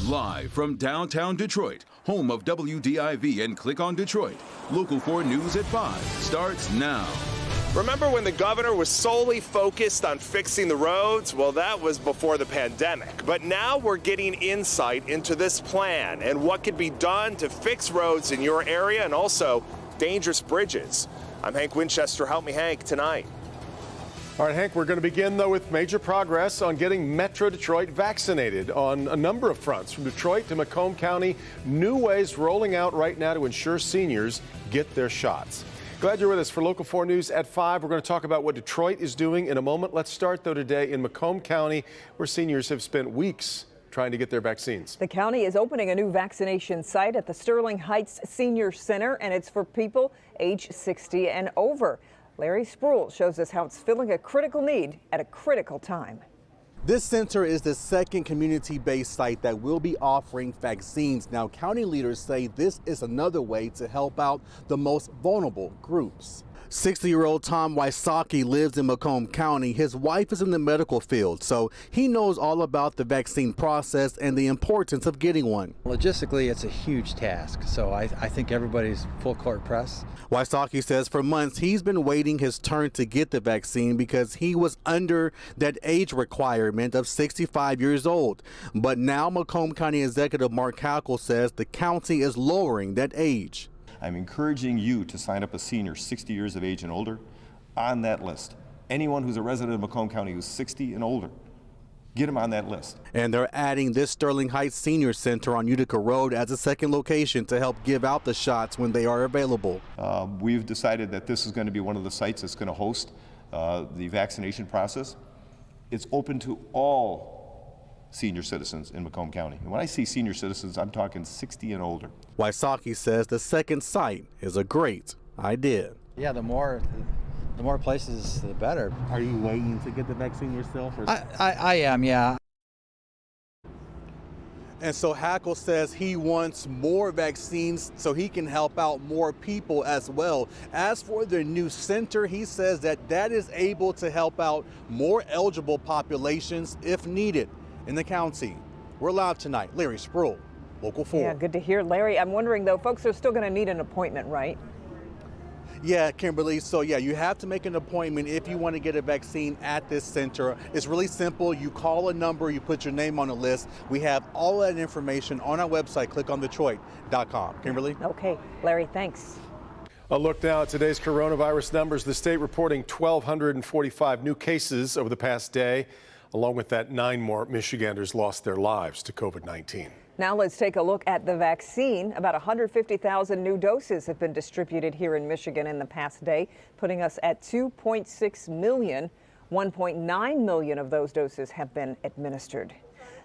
Live from downtown Detroit, home of WDIV and Click on Detroit, Local 4 News at 5 starts now. Remember when the governor was solely focused on fixing the roads? Well, that was before the pandemic. But now we're getting insight into this plan and what could be done to fix roads in your area and also dangerous bridges. I'm Hank Winchester. Help me, Hank, tonight. All right, Hank, we're going to begin, though, with major progress on getting Metro Detroit vaccinated on a number of fronts. From Detroit to Macomb County, new ways rolling out right now to ensure seniors get their shots. Glad you're with us for Local 4 News at 5. We're going to talk about what Detroit is doing in a moment. Let's start, though, today in Macomb County, where seniors have spent weeks trying to get their vaccines. The county is opening a new vaccination site at the Sterling Heights Senior Center, and it's for people age 60 and over. Larry Spruill shows us how it's filling a critical need at a critical time. This center is the second community-based site that will be offering vaccines. Now, county leaders say this is another way to help out the most vulnerable groups. 60-year-old Tom Wysocki lives in Macomb County. His wife is in the medical field, so he knows all about the vaccine process and the importance of getting one. Logistically, it's a huge task, so I think everybody's full court press. Wysocki says for months he's been waiting his turn to get the vaccine because he was under that age requirement of 65 years old. But now Macomb County Executive Mark Hackle says the county is lowering that age. I'm encouraging you to sign up a senior 60 years of age and older on that list. Anyone who's a resident of Macomb County who's 60 and older, get them on that list. And they're adding this Sterling Heights Senior Center on Utica Road as a second location to help give out the shots when they are available. We've decided that this is going to be one of the sites that's going to host the vaccination process. It's open to all senior citizens in Macomb County. And when I say senior citizens, I'm talking 60 and older. Wysocki says the second site is a great idea. Yeah, the more places, the better. Are you waiting to get the vaccine yourself? Or? I am, yeah. And so Hackle says he wants more vaccines so he can help out more people as well. As for the new center, he says that is able to help out more eligible populations if needed in the county. We're live tonight. Larry Spruill, Local 4. Yeah, good to hear. Larry, I'm wondering, though, folks are still going to need an appointment, right? Yeah, Kimberly. So, yeah, you have to make an appointment if you want to get a vaccine at this center. It's really simple. You call a number, you put your name on a list. We have all that information on our website, clickondetroit.com. Kimberly? Okay, Larry, thanks. A look now at today's coronavirus numbers. The state reporting 1,245 new cases over the past day. Along with that, 9 more Michiganders lost their lives to COVID-19. Now let's take a look at the vaccine. About 150,000 new doses have been distributed here in Michigan in the past day, putting us at 2.6 million. 1.9 million of those doses have been administered.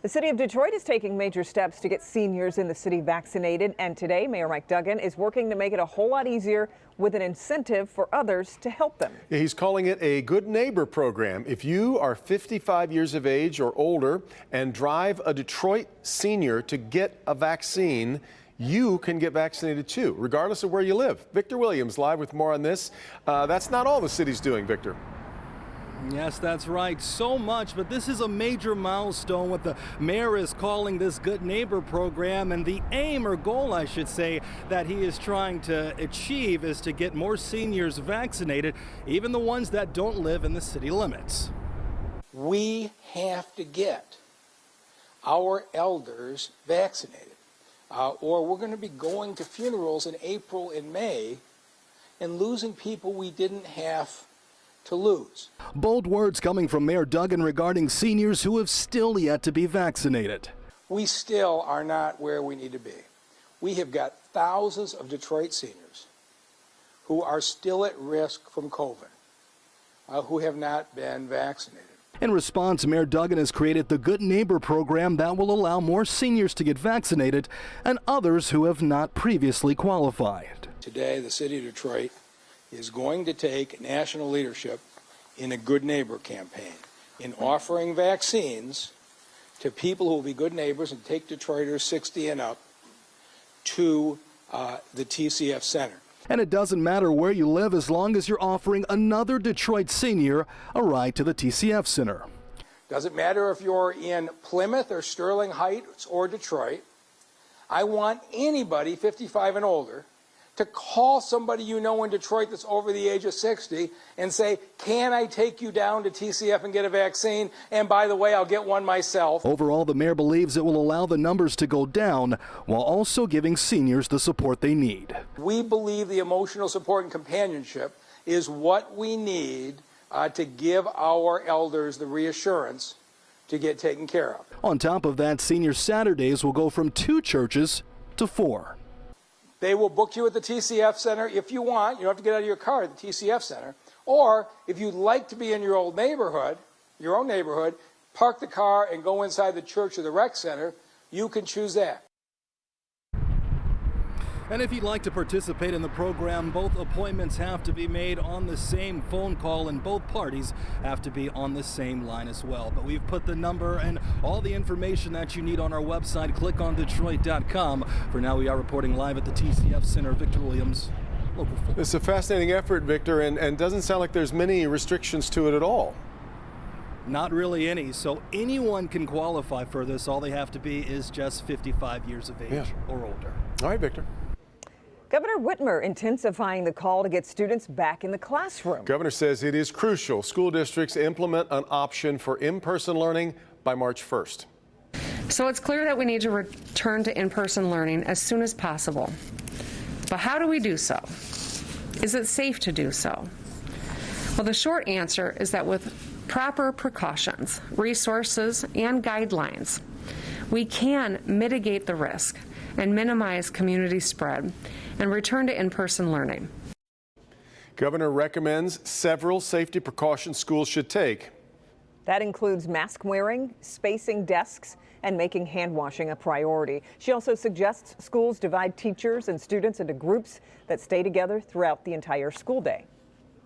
The city of Detroit is taking major steps to get seniors in the city vaccinated, and today Mayor Mike Duggan is working to make it a whole lot easier with an incentive for others to help them. He's calling it a Good Neighbor program. If you are 55 years of age or older and drive a Detroit senior to get a vaccine, you can get vaccinated too, regardless of where you live. Victor Williams live with more on this. That's not all the city's doing, Victor. Yes, that's right. So much, but this is a major milestone. What the mayor is calling this Good Neighbor program, and the aim or goal, I should say, that he is trying to achieve is to get more seniors vaccinated, even the ones that don't live in the city limits. We have to get our elders vaccinated, or we're going to be going to funerals in April and May and losing people we didn't have to lose. Bold words coming from Mayor Duggan regarding seniors who have still yet to be vaccinated. We still are not where we need to be. We have got thousands of Detroit seniors who are still at risk from COVID, who have not been vaccinated. In response, Mayor Duggan has created the Good Neighbor program that will allow more seniors to get vaccinated and others who have not previously qualified. Today, the city of Detroit is going to take national leadership in a Good Neighbor campaign, in offering vaccines to people who will be good neighbors and take Detroiters 60 and up to the TCF Center. And it doesn't matter where you live as long as you're offering another Detroit senior a ride to the TCF Center. Doesn't matter if you're in Plymouth or Sterling Heights or Detroit. I want anybody 55 and older to call somebody you know in Detroit that's over the age of 60 and say, can I take you down to TCF and get a vaccine? And by the way, I'll get one myself. Overall, the mayor believes it will allow the numbers to go down while also giving seniors the support they need. We believe the emotional support and companionship is what we need to give our elders the reassurance to get taken care of. On top of that, Senior Saturdays will go from 2 churches to 4. They will book you at the TCF Center if you want. You don't have to get out of your car at the TCF Center. Or if you'd like to be in your own neighborhood, park the car and go inside the church or the rec center, you can choose that. And if you'd like to participate in the program, both appointments have to be made on the same phone call, and both parties have to be on the same line as well. But we've put the number and all the information that you need on our website, clickondetroit.com. For now, we are reporting live at the TCF Center. Victor Williams, Local 4. It's a fascinating effort, Victor, and doesn't sound like there's many restrictions to it at all. Not really any, so anyone can qualify for this. All they have to be is just 55 years of age or older. All right, Victor. Governor Whitmer intensifying the call to get students back in the classroom. Governor says it is crucial school districts implement an option for in-person learning by March 1st. So it's clear that we need to return to in-person learning as soon as possible. But how do we do so? Is it safe to do so? Well, the short answer is that with proper precautions, resources, and guidelines, we can mitigate the risk and minimize community spread and return to in-person learning. Governor recommends several safety precautions schools should take. That includes mask wearing, spacing desks, and making hand washing a priority. She also suggests schools divide teachers and students into groups that stay together throughout the entire school day.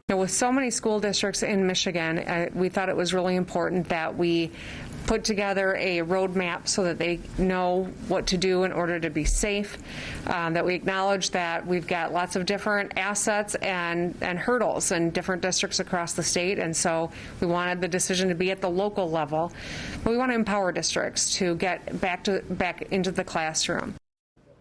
With so many school districts in Michigan, we thought it was really important that we put together a roadmap so that they know what to do in order to be safe, that we acknowledge that we've got lots of different assets and hurdles in different districts across the state, and so we wanted the decision to be at the local level. But we want to empower districts to get back into the classroom.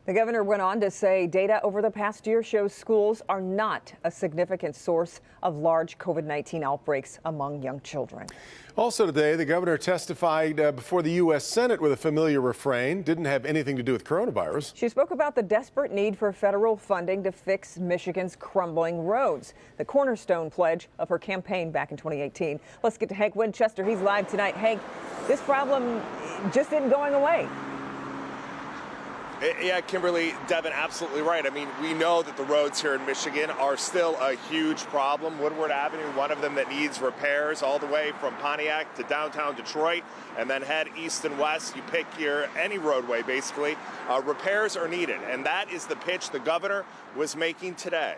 The governor went on to say data over the past year shows schools are not a significant source of large COVID-19 outbreaks among young children. Also today, the governor testified before the U.S. Senate with a familiar refrain. Didn't have anything to do with coronavirus. She spoke about the desperate need for federal funding to fix Michigan's crumbling roads, the cornerstone pledge of her campaign back in 2018. Let's get to Hank Winchester. He's live tonight. Hank, this problem just isn't going away. Yeah, Kimberly, Devin, absolutely right. I mean, we know that the roads here in Michigan are still a huge problem. Woodward Avenue, one of them that needs repairs all the way from Pontiac to downtown Detroit, and then head east and west. You pick any roadway, basically. Repairs are needed, and that is the pitch the governor was making today.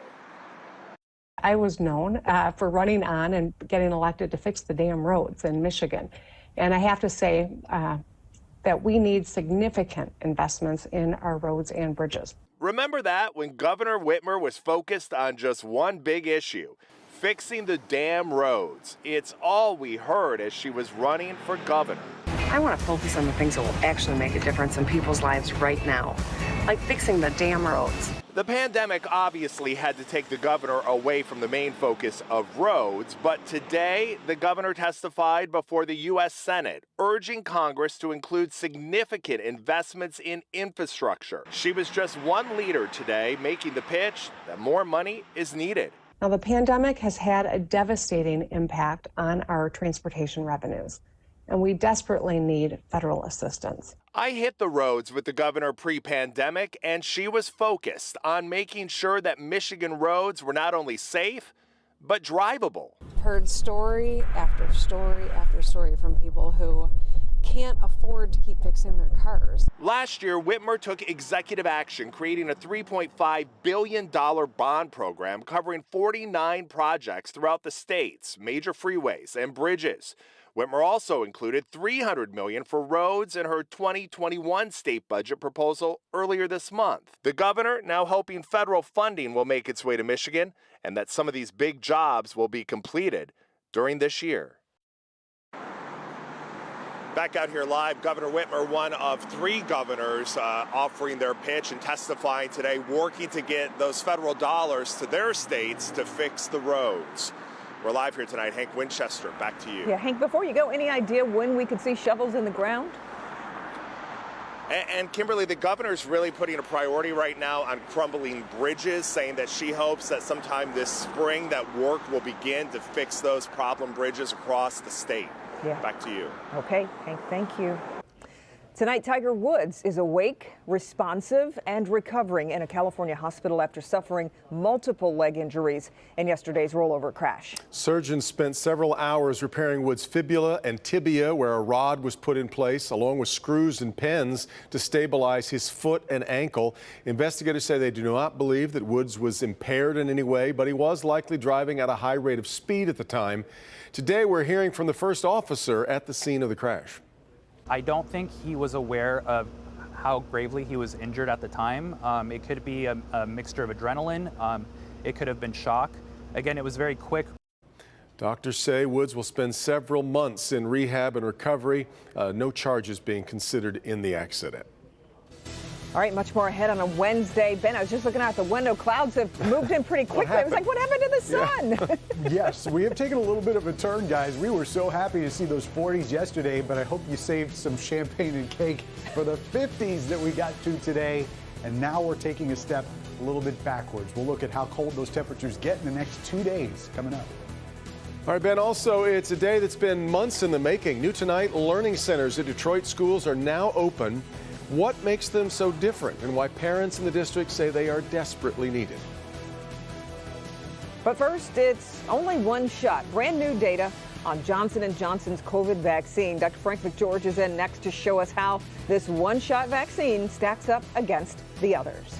I was known for running on and getting elected to fix the damn roads in Michigan. And I have to say, that we need significant investments in our roads and bridges. Remember that when Governor Whitmer was focused on just one big issue, fixing the damn roads. It's all we heard as she was running for governor. I want to focus on the things that will actually make a difference in people's lives right now, like fixing the damn roads. The pandemic obviously had to take the governor away from the main focus of roads, but today the governor testified before the U.S. Senate, urging Congress to include significant investments in infrastructure. She was just one leader today making the pitch that more money is needed. Now, the pandemic has had a devastating impact on our transportation revenues, and we desperately need federal assistance. I hit the roads with the governor pre-pandemic, and she was focused on making sure that Michigan roads were not only safe, but drivable. Heard story after story after story from people who can't afford to keep fixing their cars. Last year, Whitmer took executive action, creating a $3.5 billion bond program covering 49 projects throughout the state's major freeways and bridges. Whitmer also included $300 million for roads in her 2021 state budget proposal earlier this month. The governor now hoping federal funding will make its way to Michigan and that some of these big jobs will be completed during this year. Back out here live, Governor Whitmer, one of 3 governors offering their pitch and testifying today, working to get those federal dollars to their states to fix the roads. We're live here tonight. Hank Winchester, back to you. Yeah, Hank, before you go, any idea when we could see shovels in the ground? And Kimberly, the governor's really putting a priority right now on crumbling bridges, saying that she hopes that sometime this spring that work will begin to fix those problem bridges across the state. Yeah. Back to you. Okay, Hank, thank you. Tonight, Tiger Woods is awake, responsive, and recovering in a California hospital after suffering multiple leg injuries in yesterday's rollover crash. Surgeons spent several hours repairing Woods' fibula and tibia, where a rod was put in place, along with screws and pins to stabilize his foot and ankle. Investigators say they do not believe that Woods was impaired in any way, but he was likely driving at a high rate of speed at the time. Today, we're hearing from the first officer at the scene of the crash. I don't think he was aware of how gravely he was injured at the time. It could be a mixture of adrenaline. It could have been shock. Again, it was very quick. Doctors say Woods will spend several months in rehab and recovery. No charges being considered in the accident. All right, much more ahead on a Wednesday. Ben, I was just looking out the window. Clouds have moved in pretty quickly. I was like, what happened to the sun? Yeah. Yes, we have taken a little bit of a turn, guys. We were so happy to see those 40s yesterday, but I hope you saved some champagne and cake for the 50s that we got to today. And now we're taking a step a little bit backwards. We'll look at how cold those temperatures get in the next 2 days coming up. All right, Ben, also, it's a day that's been months in the making. New tonight, learning centers at Detroit schools are now open. What makes them so different and why parents in the district say they are desperately needed? But first, it's only one shot. Brand new data on Johnson & Johnson's COVID vaccine. Dr. Frank McGeorge is in next to show us how this one-shot vaccine stacks up against the others.